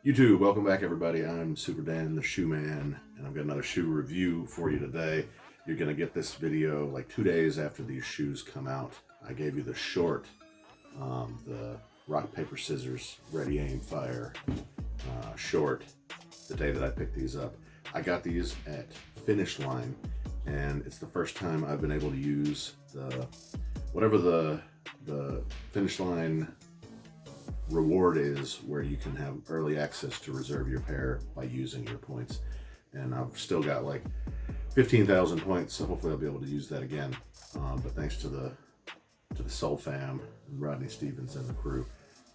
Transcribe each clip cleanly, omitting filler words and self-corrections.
YouTube, welcome back everybody. I'm Super Dan, the Shoe Man, and I've got another shoe review for you today. You're gonna get this video like 2 days after these shoes come out. I gave you the short, the rock, paper, scissors, ready, aim, fire short the day that I picked these up. I got these at Finish Line, and it's the first time I've been able to use whatever the Finish Line reward is, where you can have early access to reserve your pair by using your points. And I've still got like 15,000 points, so hopefully I'll be able to use that again. But thanks to the Soul Fam and Rodney Stevens and the crew,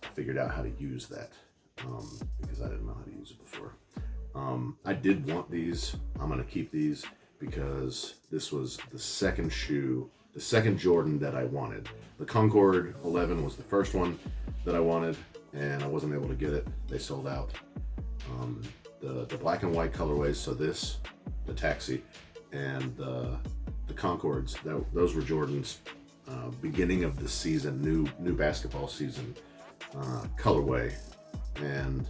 I figured out how to use that because I didn't know how to use it before. I did want these. I'm gonna keep these because this was the second shoe, the second Jordan that I wanted. The Concord 11 was the first one that I wanted, and I wasn't able to get it. They sold out. The black and white colorways, so this, the Taxi, and the Concords, those were Jordan's beginning of the season, new basketball season colorway, and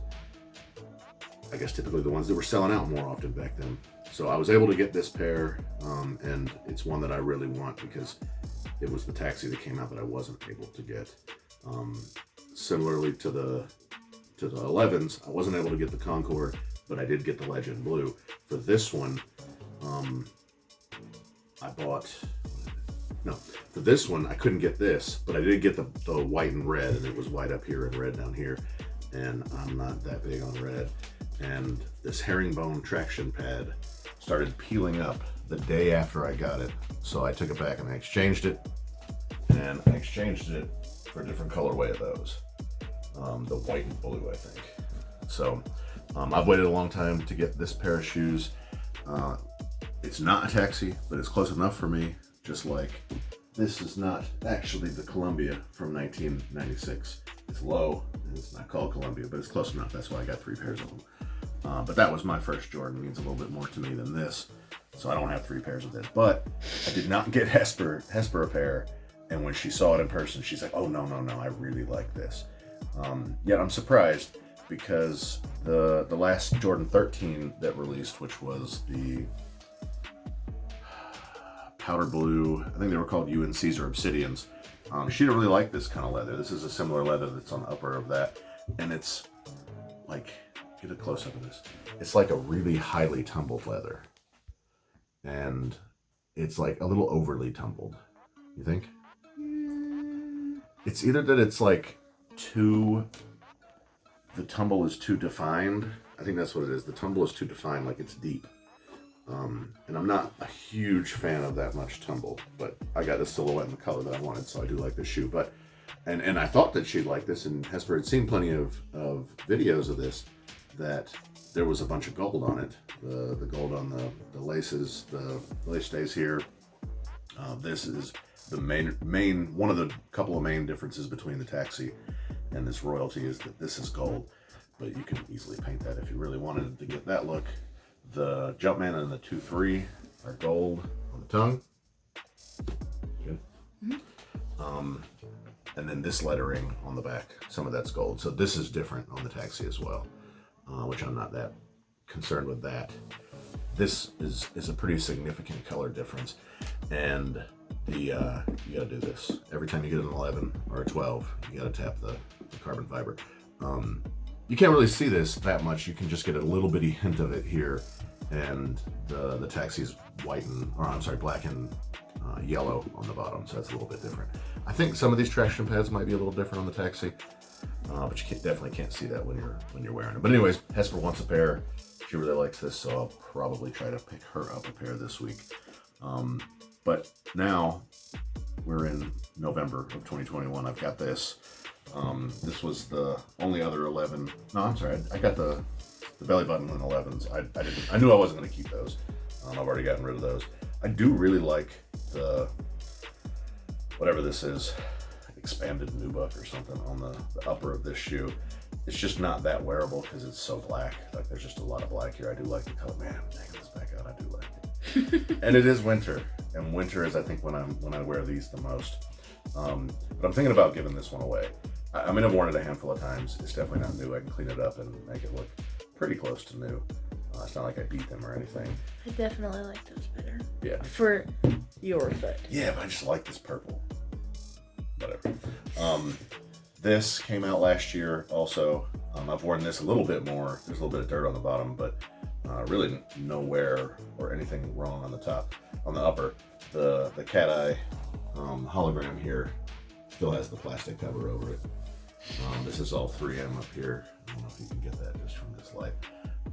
I guess typically the ones that were selling out more often back then. So I was able to get this pair, and it's one that I really want because it was the Taxi that came out that I wasn't able to get. Similarly to the 11s, I wasn't able to get the Concord, but I did get the Legend Blue. For this one, for this one I couldn't get this, but I did get the white and red, and it was white up here and red down here, and I'm not that big on red. And this herringbone traction pad started peeling up the day after I got it, so I took it back and I exchanged it, for a different colorway of those, the white and blue, I think. So I've waited a long time to get this pair of shoes. It's not a Taxi, but it's close enough for me. Just like this is not actually the Columbia from 1996. It's low, and it's not called Columbia, but it's close enough. That's why I got 3 pairs of them. But that was my first Jordan. It means a little bit more to me than this, so I don't have 3 pairs of this. But I did not get Hesper a pair, and when she saw it in person, she's like, "Oh no, I really like this." Yet I'm surprised because the last Jordan 13 that released, which was the powder blue, I think they were called UNCs or Obsidians. She didn't really like this kind of leather. This is a similar leather that's on the upper of that, and it's like, get a close up of this. It's like a really highly tumbled leather, and it's like a little overly tumbled. You think? It's either that it's like the tumble is too defined. I think that's what it is. The tumble is too defined, like it's deep. And I'm not a huge fan of that much tumble, but I got the silhouette and the color that I wanted, so I do like this shoe. But and I thought that she'd like this, and Hesper had seen plenty of videos of this, that there was a bunch of gold on it. The gold on the laces, the lace stays here. This is the main one of the couple of main differences between the Taxi and this Royalty is that this is gold, but you can easily paint that if you really wanted to get that look. The Jumpman and the 2-3 are gold on the tongue. Good. And then this lettering on the back, some of that's gold. So this is different on the Taxi as well, which I'm not that concerned with that. This is a pretty significant color difference, and you gotta do this every time you get an 11 or a 12. You gotta tap the carbon fiber. You can't really see this that much. You can just get a little bitty hint of it here, and the Taxi's black and yellow on the bottom, so that's a little bit different. I think some of these traction pads might be a little different on the Taxi, but you definitely can't see that when you're wearing it. But anyways, Hesper wants a pair. She really likes this, so I'll probably try to pick her up a pair this week. But now we're in November of 2021. I've got this. This was the only other 11. No, I'm sorry. I got the belly button and 11s. I knew I wasn't going to keep those. I've already gotten rid of those. I do really like the, whatever this is, expanded nubuck or something on the upper of this shoe. It's just not that wearable because it's so black. Like, there's just a lot of black here. I do like the color. Man, taking this back out, I do like it. And it is winter, and winter is, I think, when I wear these the most. But I'm thinking about giving this one away. I mean, I've worn it a handful of times. It's definitely not new. I can clean it up and make it look pretty close to new. It's not like I beat them or anything. I definitely like those better. Yeah. For your foot. Yeah, but I just like this purple. Whatever. This came out last year also. I've worn this a little bit more. There's a little bit of dirt on the bottom, but really no wear or anything wrong on the top. On the upper, the cat eye hologram here still has the plastic cover over it. This is all 3M up here. I don't know if you can get that just from this light.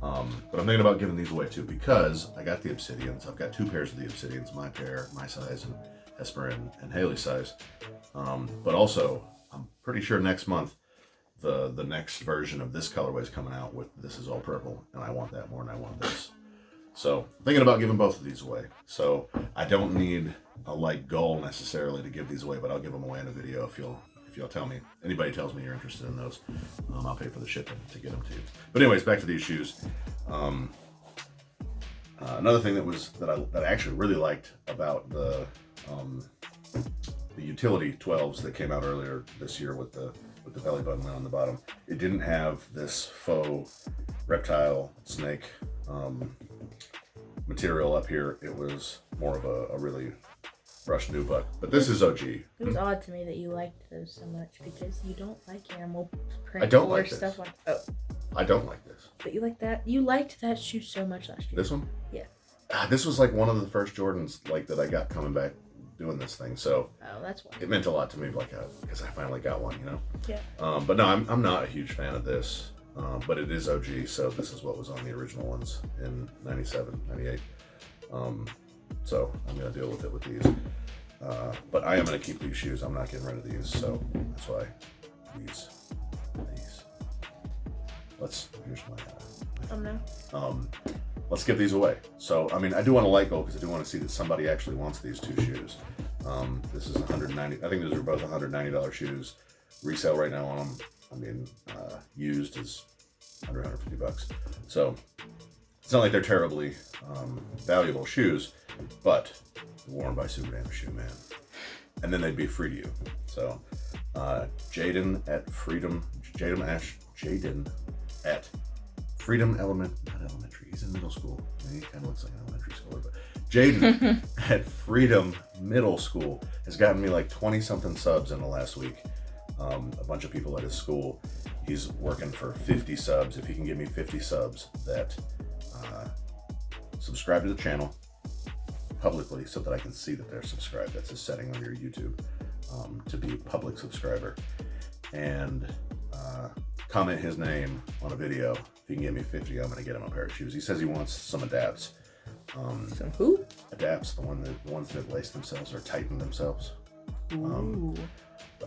But I'm thinking about giving these away too, because I got the Obsidians. I've got 2 pairs of the Obsidians, my pair, my size, and Hesper and Haley's size. But also, I'm pretty sure next month, the next version of this colorway is coming out with this is all purple, and I want that more than I want this. So I'm thinking about giving both of these away. So I don't need a light goal necessarily to give these away, but I'll give them away in a video if you'll tell me. Anybody tells me you're interested in those, I'll pay for the shipping to get them to you. But anyways, back to these shoes. Another thing that I actually really liked about the utility 12s that came out earlier this year with the belly button on the bottom, it didn't have this faux reptile snake material up here. It was more of a really brushed nubuck, but this is OG. It was odd to me that you liked those so much because you don't like animal print I don't or like this. stuff like. Oh, I don't like this. but you like that. You liked that shoe so much last year. This one? Yeah. This was like one of the first Jordans like that I got coming back doing this thing, so Oh, that's why. it meant a lot to me, like because I finally got one, you know. Yeah. But no, I'm not a huge fan of this, but it is OG, so this is what was on the original ones in 97, 98. So I'm gonna deal with it with these. But I am gonna keep these shoes. I'm not getting rid of these, so that's why these. Here's my No. let's give these away. So, I mean, I do want a light goal because I do want to see that somebody actually wants these 2 shoes. This is $190. I think those are both $190 shoes. Resale right now on them, I mean, used is under $150. So, it's not like they're terribly valuable shoes, but worn by Super Dan the Shoe Man. And then they'd be free to you. So, Jaden at Freedom not elementary, he's in middle school. He kind of looks like an elementary schooler, but Jaden at Freedom Middle School has gotten me like 20 something subs in the last week. A bunch of people at his school. He's working for 50 subs. If he can give me 50 subs that subscribe to the channel publicly so that I can see that they're subscribed. That's a setting on your YouTube to be a public subscriber. And comment his name on a video. If he can get me 50, I'm gonna get him a pair of shoes. He says he wants some Adapts. Some who? Adapts, the ones that lace themselves or tighten themselves. Ooh.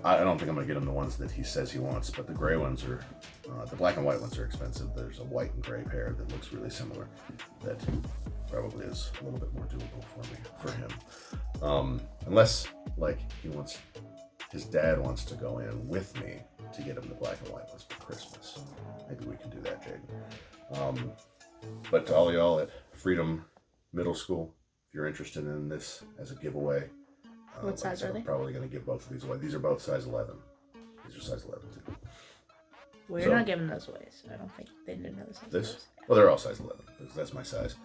I don't think I'm gonna get him the ones that he says he wants, but the gray ones are, the black and white ones are expensive. There's a white and gray pair that looks really similar that probably is a little bit more doable for him. Unless like his dad wants to go in with me to get him the black and white ones for Christmas. Maybe we can do that, Jaden. But to all y'all at Freedom Middle School, if you're interested in this as a giveaway, What size are they? I'm probably going to give both of these away. These are both size 11. These are size 11 too. We're not giving those away, so I don't think they didn't know the size. This? Well, they're all size 11. That's my size.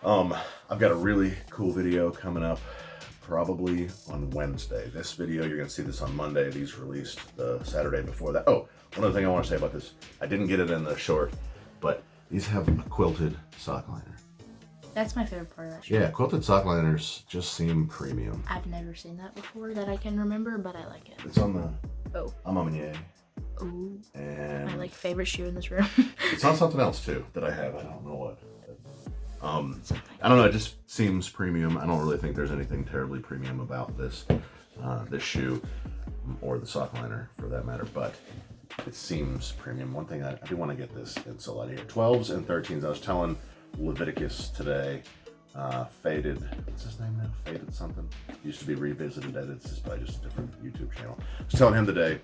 I've got a really cool video coming up probably on Wednesday. This video, you're going to see this on Monday. These released the Saturday before that. Oh, one other thing I want to say about this. I didn't get it in the short, but these have a quilted sock liner. That's my favorite part of that shoe. Yeah, quilted sock liners just seem premium. I've never seen that before that I can remember, but I like it. It's on the Oh. Amaminier. Ooh. And My favorite shoe in this room. it's on something else too that I have. I don't know what. I don't know. It just seems premium. I don't really think there's anything terribly premium about this shoe or the sock liner for that matter, but it seems premium. One thing I do want to get this insole out of here. 12s and 13s. I was telling Leviticus today, Faded, what's his name now? Faded something. Used to be Revisited Edits. It's probably just a different YouTube channel. I was telling him today,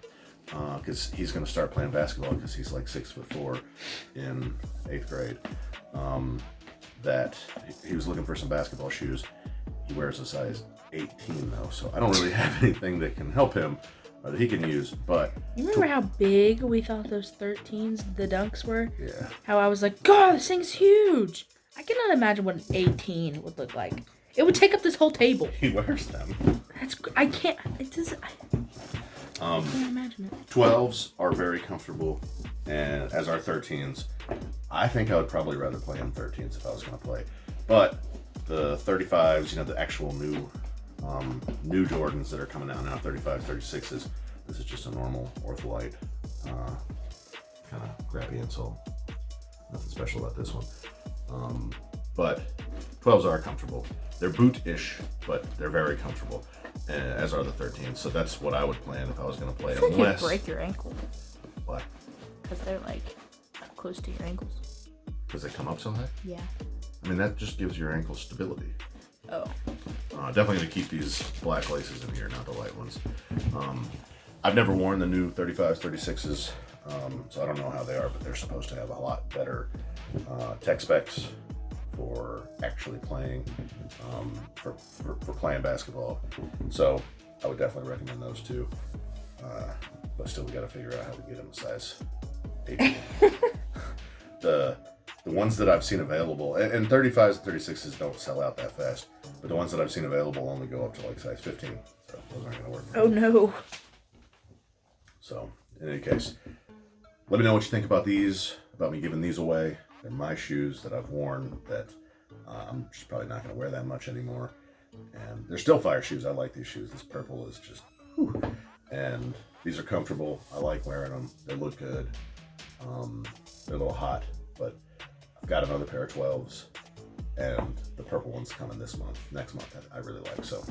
because he's going to start playing basketball because he's like 6'4" in 8th grade, that he was looking for some basketball shoes. He wears a size 18 though, so I don't really have anything that can help him. that he can use. But You remember how big we thought those 13s, the Dunks, were? yeah, How I was like, God, this thing's huge. I cannot imagine what an 18 would look like. It would take up this whole table. he wears them. I can't. It doesn't. I can't imagine it. 12s are very comfortable, and as are 13s. I think I would probably rather play in 13s if I was going to play. But the 35s, you know, the actual new Jordans that are coming out now, 35s, 36s. This is just a normal Ortholite kind of crappy insole. Nothing special about this one. But 12s are comfortable. They're boot-ish, but they're very comfortable, as are the 13s. So that's what I would plan if I was going to play. I feel like Unless you'd break your ankle what? because they're like up close to your ankles. Because they come up so high? Yeah. I mean, that just gives your ankle stability. Oh. Definitely to keep these black laces in here, not the white ones. I've never worn the new 35s, 36s, so I don't know how they are, but they're supposed to have a lot better tech specs for actually playing, for playing basketball. So I would definitely recommend those two. But still, we got to figure out how to get them a size 18. The ones that I've seen available, and 35s and 36s don't sell out that fast, but the ones that I've seen available only go up to like size 15. So those aren't going to work. Oh no. So in any case, let me know what you think about these, about me giving these away. They're my shoes that I've worn that I'm just probably not going to wear that much anymore. And they're still fire shoes. I like these shoes. This purple is just, whew. And these are comfortable. I like wearing them. They look good. They're a little hot, but I've got another pair of 12s, and the purple one's coming this month, next month. I really like. So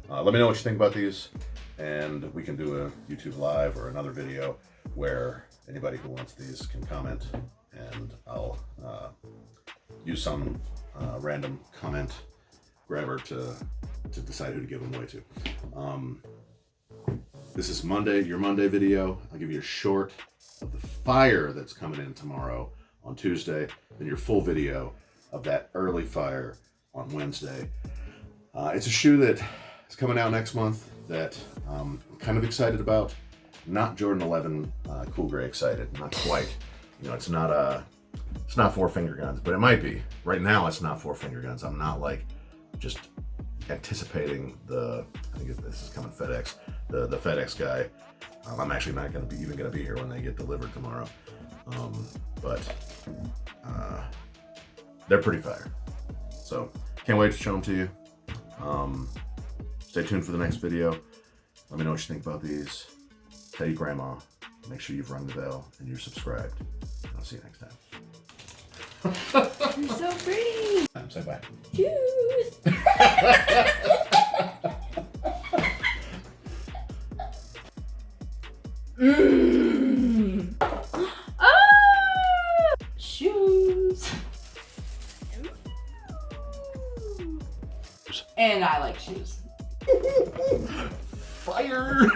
let me know what you think about these, and we can do a YouTube live or another video where anybody who wants these can comment, and I'll use some random comment grabber to decide who to give them away to. This is Monday, your Monday video. I'll give you a short of the fire that's coming in tomorrow on Tuesday, and your full video of that early fire on Wednesday. It's a shoe that is coming out next month that I'm kind of excited about. Not Jordan 11 Cool Gray excited, not quite. You know, it's not Four Finger Guns, but it might be. Right now, it's not Four Finger Guns. I'm not like just anticipating I think this is coming FedEx, the FedEx guy. I'm actually not going to be here when they get delivered tomorrow. But they're pretty fire. So can't wait to show them to you. Stay tuned for the next video. Let me know what you think about these. Tell your grandma. Make sure you've rung the bell and you're subscribed. I'll see you next time. You're so pretty. Say bye. Cheers. Shoes. And I like shoes. Fire!